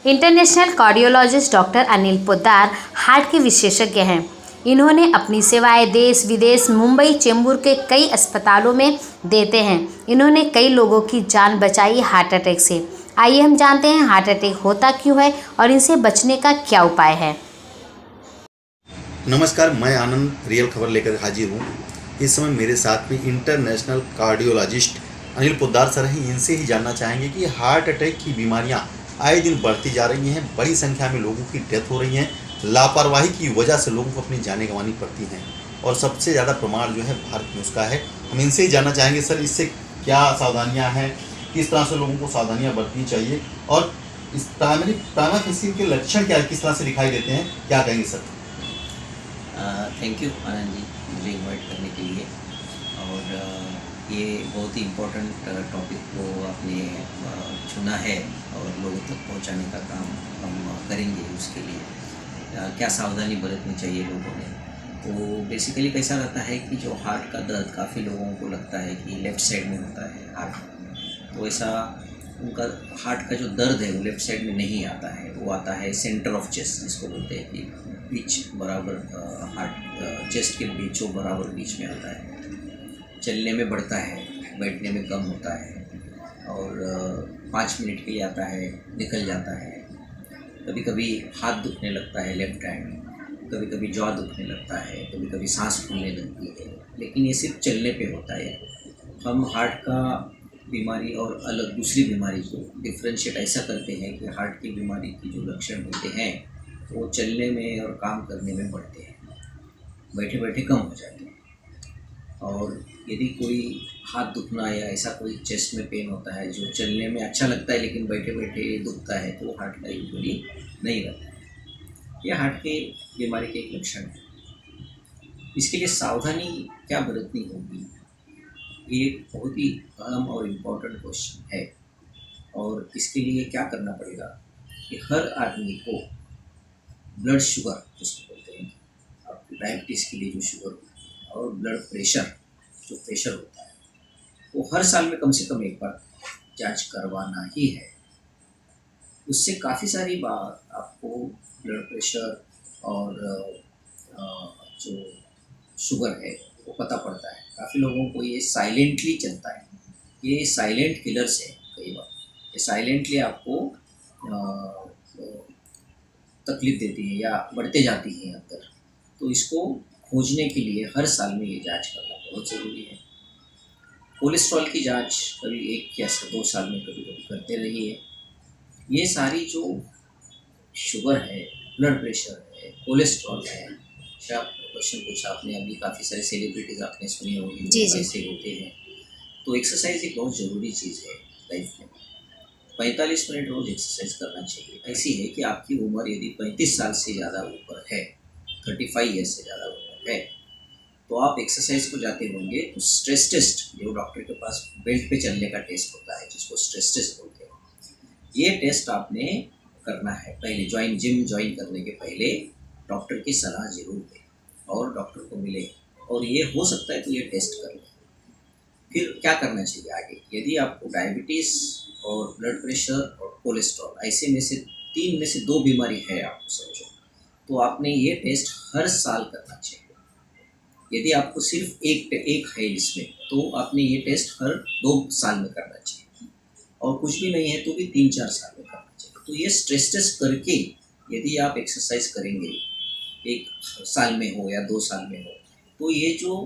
International cardiologist doctor Anil Poddar heart के विशेषज्ञ हैं। इन्होंने अपनी सेवाएं देश विदेश, मुंबई, चेंबूर के कई अस्पतालों में देते हैं। इन्होंने कई लोगों की जान बचाई हार्ट अटैक से। आइए हम जानते हैं हार्ट अटैक होता क्यों है और इनसे बचने का क्या उपाय है। नमस्कार, मैं आनंद रियल खबर लेकर हाजिर हूँ। इस समय मेरे साथ में international cardiologist Anil Poddar sir हैं। इनसे ही जानना चाहेंगे कि हार्ट अटैक की बीमारियां आए दिन बढ़ती जा रही हैं, बड़ी संख्या में लोगों की डेथ हो रही हैं, लापरवाही की वजह से लोगों को अपनी जानें गंवानी पड़ती हैं और सबसे ज़्यादा प्रमाण जो है भारत में उसका है। हम इनसे ही जानना चाहेंगे सर, इससे क्या सावधानियाँ हैं, किस तरह से लोगों को सावधानियाँ बरतनी चाहिए और इस प्राइमरी फेसियल के लक्षण क्या किस तरह से दिखाई देते हैं, क्या कहेंगे sir? Thank you Anand ji, मुझे इनवाइट करने के लिए। और ये बहुत ही इम्पोर्टेंट टॉपिक को आपने चुना है और लोगों तक पहुंचाने का काम हम करेंगे। उसके लिए क्या सावधानी बरतनी चाहिए लोगों ने, तो बेसिकली कैसा रहता है कि जो हार्ट का दर्द काफ़ी लोगों को लगता है कि लेफ़्ट साइड में होता है हार्ट, तो ऐसा उनका हार्ट का जो दर्द है वो लेफ़्ट साइड में नहीं आता है, वो आता है सेंटर ऑफ चेस्ट, जिसको बोलते हैं कि बीच बराबर, हार्ट चेस्ट के बीचों बराबर बीच में आता है। चलने में बढ़ता है, बैठने में कम होता है और 5 मिनट के लिए आता है, निकल जाता है। कभी कभी हाथ दुखने लगता है लेफ्ट हैंड, कभी कभी जॉ दुखने लगता है, कभी कभी सांस फूलने लगती है, लेकिन ये सिर्फ चलने पे होता है। हम हार्ट का बीमारी और अलग दूसरी बीमारी को डिफ्रेंशिएट ऐसा करते हैं कि हार्ट की बीमारी की जो लक्षण होते हैं वो चलने में और काम करने में बढ़ते हैं, बैठे बैठे कम हो जाते हैं। और यदि कोई हाथ दुखना या ऐसा कोई चेस्ट में पेन होता है जो चलने में अच्छा लगता है लेकिन बैठे बैठे दुखता है, तो वो हार्ट का यूजुअली नहीं रहता है। यह हार्ट के बीमारी के एक लक्षण है। इसके लिए सावधानी क्या बरतनी होगी, ये बहुत ही अहम और इम्पोर्टेंट क्वेश्चन है। और इसके लिए क्या करना पड़ेगा कि हर आदमी को ब्लड शुगर, जिसको बोलते हैं आपको डायबिटीज़ के लिए जो शुगर होती है, और ब्लड प्रेशर, जो प्रेशर होता है, वो हर साल में कम से कम एक बार जांच करवाना ही है। उससे काफ़ी सारी बार आपको ब्लड प्रेशर और जो शुगर है वो पता पड़ता है। काफ़ी लोगों को ये साइलेंटली चलता है, ये साइलेंट किलर्स है। कई बार ये साइलेंटली आपको तकलीफ देती है या बढ़ते जाती है अंदर, तो इसको खोजने के लिए हर साल में ये जांच करना बहुत ज़रूरी है। कोलेस्ट्रॉल की जांच कभी 1 या 2 साल में कभी कभी करते रहिए। ये सारी जो शुगर है, ब्लड प्रेशर है, कोलेस्ट्रॉल है, क्या क्वेश्चन पूछा आपने अभी, काफ़ी सारे सेलिब्रिटीज़ आपने सुनी होगी ऐसे होते हैं। तो एक्सरसाइज एक बहुत ज़रूरी चीज़ है लाइफ में। 45 मिनट रोज़ एक्सरसाइज करना चाहिए। ऐसी है कि आपकी उम्र यदि 35 साल से ज़्यादा ऊपर है, 35 ईयर्स से ज़्यादा उम्र है, तो आप एक्सरसाइज को जाते होंगे तो स्ट्रेस टेस्ट, जो डॉक्टर के पास बेल्ट पे चलने का टेस्ट होता है, जिसको स्ट्रेस टेस्ट बोलते हैं, ये टेस्ट आपने करना है पहले। जिम ज्वाइन करने के पहले डॉक्टर की सलाह जरूर दें और डॉक्टर को मिले, और ये हो सकता है तो ये टेस्ट कर लें। फिर क्या करना चाहिए आगे, यदि आपको डायबिटीज़ और ब्लड प्रेशर और कोलेस्ट्रॉल ऐसे में से 3 में से 2 बीमारी है आपको समझो, तो आपने ये टेस्ट हर साल करना चाहिए। यदि आपको सिर्फ एक है इसमें, तो आपने ये टेस्ट हर 2 साल में करना चाहिए, और कुछ भी नहीं है तो भी 3-4 साल में करना चाहिए। तो ये स्ट्रेस टेस्ट करके यदि आप एक्सरसाइज करेंगे, 1 साल में हो या 2 साल में हो, तो ये जो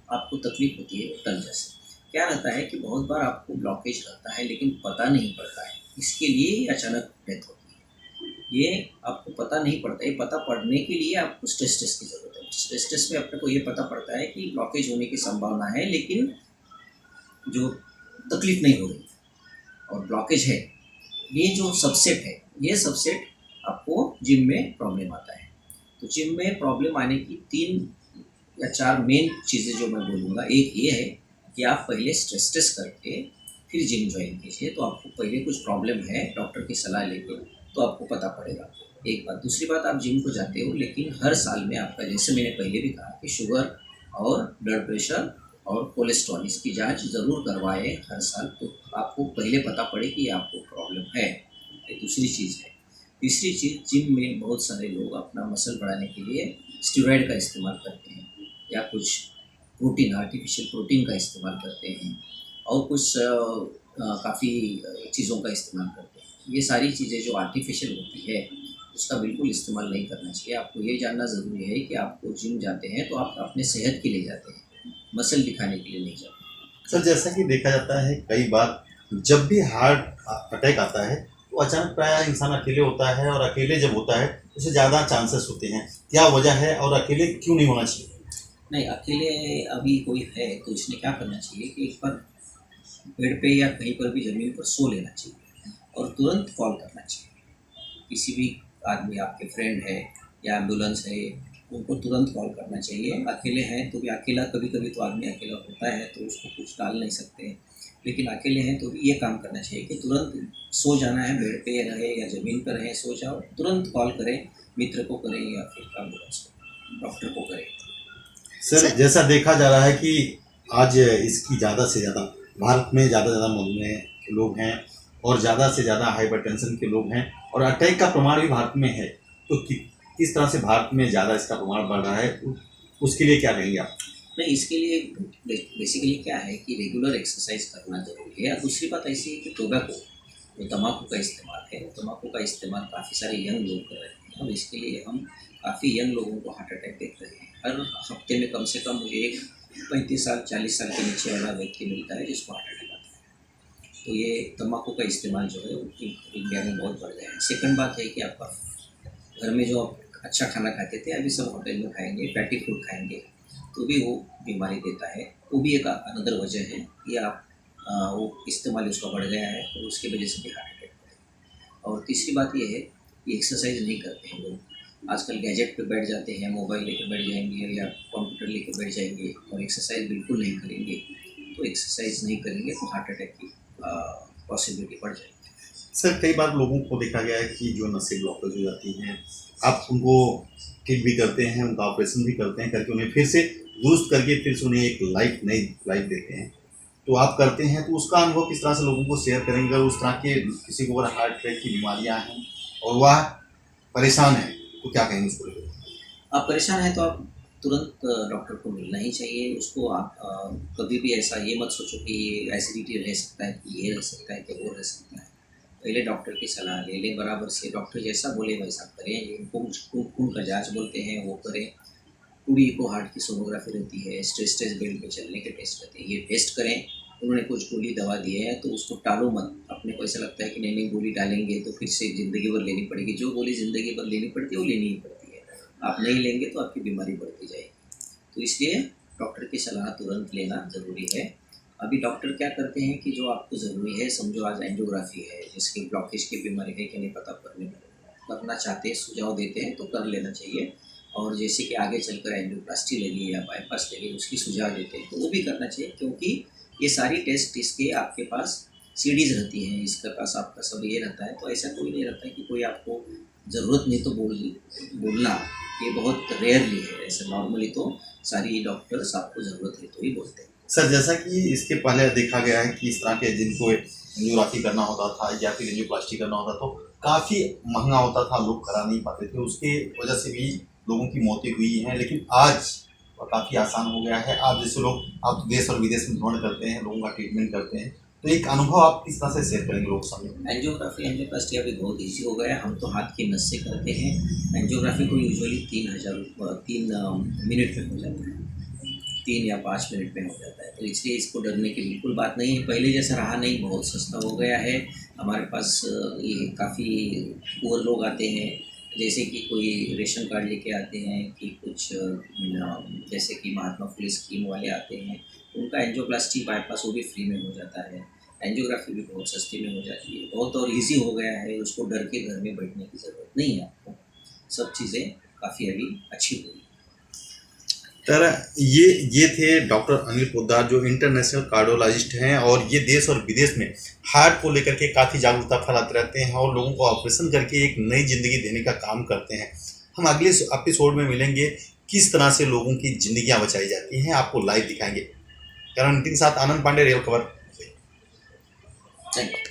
आपको तकलीफ होती है वो टल जाए। क्या रहता है कि बहुत बार आपको ब्लॉकेज रहता है लेकिन पता नहीं पड़ता है, इसके लिए अचानक डेथ होती है। ये आपको पता नहीं पड़ता है, पता पड़ने के लिए आपको स्ट्रेस टेस्ट की ज़रूरत है। स्ट्रेस टेस्ट में अपने को ये पता पड़ता है कि ब्लॉकेज होने की संभावना है लेकिन जो तकलीफ नहीं हो रही और ब्लॉकेज है, ये जो सबसेट है, ये सबसेट आपको जिम में प्रॉब्लम आता है। तो जिम में प्रॉब्लम आने की 3 या 4 मेन चीज़ें जो मैं बोलूँगा, एक ये है कि आप पहले स्ट्रेस टेस्ट करके फिर जिम ज्वाइन कीजिए। तो आपको पहले कुछ प्रॉब्लम है, डॉक्टर की सलाह लेकर तो आपको पता पड़ेगा, एक बात। दूसरी बात, आप जिम को जाते हो लेकिन हर साल में आपका, जैसे मैंने पहले भी कहा कि शुगर और ब्लड प्रेशर और कोलेस्ट्रॉल, इसकी जांच ज़रूर करवाएं हर साल, तो आपको पहले पता पड़े कि आपको प्रॉब्लम है। ये दूसरी चीज़ है। तीसरी चीज़, जिम में बहुत सारे लोग अपना मसल बढ़ाने के लिए स्टेरॉइड का इस्तेमाल करते हैं या कुछ प्रोटीन, आर्टिफिशियल प्रोटीन का इस्तेमाल करते हैं और कुछ काफ़ी चीज़ों का इस्तेमाल करते हैं। ये सारी चीज़ें जो आर्टिफिशियल होती है उसका बिल्कुल इस्तेमाल नहीं करना चाहिए। आपको ये जानना ज़रूरी है कि आपको जिम जाते हैं तो आप अपने सेहत के लिए जाते हैं, मसल दिखाने के लिए नहीं जाते। सर जैसा कि देखा जाता है कई बार जब भी हार्ट अटैक आता है तो अचानक प्राय इंसान अकेले होता है, और अकेले जब होता है तो उसे ज़्यादा चांसेस होते हैं। क्या वजह है और अकेले क्यों नहीं होना चाहिए? नहीं, अकेले अभी कोई है तो इसने क्या करना चाहिए कि एक बार बेड पे या कहीं पर भी ज़मीन पर सो लेना चाहिए और तुरंत कॉल करना चाहिए। किसी भी आदमी, आपके फ्रेंड है या एम्बुलेंस है, उनको तुरंत कॉल करना चाहिए। अकेले हैं तो भी, अकेला कभी कभी तो आदमी अकेला होता है तो उसको कुछ डाल नहीं सकते, लेकिन अकेले हैं तो भी ये काम करना चाहिए कि तुरंत सो जाना है, बेड पे रहे या ज़मीन पर रहे, सो जाओ, तुरंत कॉल करें, मित्र को करें या फिर एम्बुलेंस को, डॉक्टर को करें। सर जैसा देखा जा रहा है कि आज इसकी ज़्यादा से ज़्यादा भारत में ज़्यादा से ज़्यादा मधुमेह के लोग हैं और ज़्यादा से ज़्यादा हाइपरटेंशन के लोग हैं, और अटैक का प्रमाण भी भारत में है। तो किस तरह से भारत में ज़्यादा इसका प्रमाण बढ़ रहा है, उसके लिए क्या कहेंगे आप? नहीं, इसके लिए बेसिकली क्या है कि रेगुलर एक्सरसाइज करना ज़रूरी है। और दूसरी बात ऐसी है कि टोबैको, जो तम्बाकू का इस्तेमाल है, तम्बाकू का इस्तेमाल काफ़ी सारे यंग लोग कर रहे हैं और इसके लिए हम काफ़ी यंग लोगों को हार्ट अटैक देख रहे हैं। हर हफ्ते में कम से कम मुझे एक 35 साल 40 साल के नीचे वाला व्यक्ति मिलता है जिसको हार्ट अटैक आता है। तो ये तम्बाकू का इस्तेमाल जो है वो इंडिया में बहुत बढ़ गया है। सेकंड बात है कि आपका घर में जो आप अच्छा खाना खाते थे अभी सब होटल में खाएंगे, फैटी फूड खाएंगे तो भी वो बीमारी देता है। वो भी एक अनदर वजह है कि आप वो इस्तेमाल उसका बढ़ गया है और उसकी वजह से भी हार्ट अटैक है। और तीसरी बात ये है कि एक्सरसाइज नहीं करते हैं लोग। आजकल गैजेट पे बैठ जाते हैं, मोबाइल लेकर बैठ जाएंगे या कंप्यूटर लेकर बैठ जाएंगे और एक्सरसाइज बिल्कुल नहीं करेंगे। तो एक्सरसाइज नहीं करेंगे तो हार्ट अटैक की पॉसिबिलिटी बढ़ जाएगी। सर कई बार लोगों को देखा गया है कि जो नसें ब्लॉकेज हो जाती हैं, आप उनको ठीक भी करते हैं, उनका ऑपरेशन भी करते हैं करके उन्हें फिर से दुरुस्त करके फिर से उन्हें एक नई लाइफ देते हैं। तो आप करते हैं तो उसका अनुभव किस तरह से लोगों को शेयर करेंगे? अगर उस तरह के किसी को अगर हार्ट अटैक की बीमारियां हैं और वह परेशान है तो क्या कहेंगे उसको लेकर? आप परेशान हैं तो आप तुरंत डॉक्टर को मिलना ही चाहिए। उसको आप कभी भी ऐसा ये मत सोचो कि ये एसिडिटी रह सकता है, कि ये रह सकता है, कि वो रह सकता है। पहले डॉक्टर की सलाह ले लें बराबर से। डॉक्टर जैसा बोले वैसा करें। उनको खून का जांच बोलते हैं वो करें। पूरी को हार्ट की सोनोग्राफी रहती है, स्ट्रेस बेल्ट पे चलने के टेस्ट रहते हैं, ये टेस्ट करें। उन्होंने कुछ गोली दवा दिए हैं तो उसको टालो मत। अपने को ऐसा लगता है कि नहीं गोली डालेंगे तो फिर से ज़िंदगी भर लेनी पड़ेगी। जो गोली ज़िंदगी भर लेनी पड़ती है वो लेनी ही पड़ती है। आप नहीं लेंगे तो आपकी बीमारी बढ़ती जाएगी। तो इसलिए डॉक्टर की सलाह तुरंत लेना ज़रूरी है। अभी डॉक्टर क्या करते हैं कि जो आपको ज़रूरी है, समझो आज एंजियोग्राफी है, जिसकी ब्लॉकेज की बीमारी है कि नहीं पता करना चाहते हैं, सुझाव देते हैं तो कर लेना चाहिए। और जैसे कि आगे चलकर एंजियोप्लास्टी लगी या बाईपास लगी उसकी सुझाव देते हैं तो वो भी करना चाहिए, क्योंकि ये सारी टेस्ट इसके आपके पास सीडीज़ रहती हैं, इसके पास आपका सब ये रहता है। तो ऐसा कोई नहीं रहता है कि कोई आपको ज़रूरत नहीं तो बोलना, ये बहुत रेयरली है। ऐसे नॉर्मली तो सारी डॉक्टर्स आपको ज़रूरत है तो ही बोलते हैं। सर जैसा कि इसके पहले देखा गया है कि इस तरह के जिनको एंजियोग्राफी करना होता था या फिर एंजियोप्लास्टी करना होता तो काफ़ी महंगा होता था, लोग करा नहीं पाते थे, उसके वजह से भी लोगों की मौतें हुई हैं। लेकिन आज काफ़ी आसान हो गया है। आप जैसे लोग आप देश और विदेश में भ्रमण करते हैं, लोगों का ट्रीटमेंट करते हैं, तो एक अनुभव आप किस तरह से शेयर करेंगे लोगों के सामने? एंजियोग्राफी एंजियोप्लास्टी अभी बहुत ईजी हो गया है। हम तो हाथ की नस से करते हैं। एंजियोग्राफी को यूजुअली 3 मिनट में हो जाता है, 3 या 5 मिनट में हो जाता है। तो इसलिए इसको डरने की बिल्कुल बात नहीं है। पहले जैसा रहा नहीं, बहुत सस्ता हो गया है। हमारे पास ये काफ़ी पुअर लोग आते हैं, जैसे कि कोई रेशन कार्ड लेके आते हैं, कि कुछ जैसे कि महात्मा फुले स्कीम वाले आते हैं, उनका एंजियोप्लास्टी बाईपास वो भी फ्री में हो जाता है। एंजियोग्राफी भी बहुत सस्ती में हो जाती है। बहुत और इजी हो गया है, उसको डर के घर में बैठने की ज़रूरत नहीं है आपको। सब चीज़ें काफ़ी अभी अच्छी हुई। सर ये थे डॉक्टर अनिल पोद्दार जो इंटरनेशनल कार्डियोलॉजिस्ट हैं, और ये देश और विदेश में हार्ट को लेकर के काफ़ी जागरूकता फैलाते रहते हैं और लोगों को ऑपरेशन करके एक नई ज़िंदगी देने का काम करते हैं। हम अगले एपिसोड में मिलेंगे, किस तरह से लोगों की ज़िंदगियां बचाई जाती हैं आपको लाइव दिखाएंगे। कैमरामैन के साथ आनंद पांडे, रियल खबर। Thank you.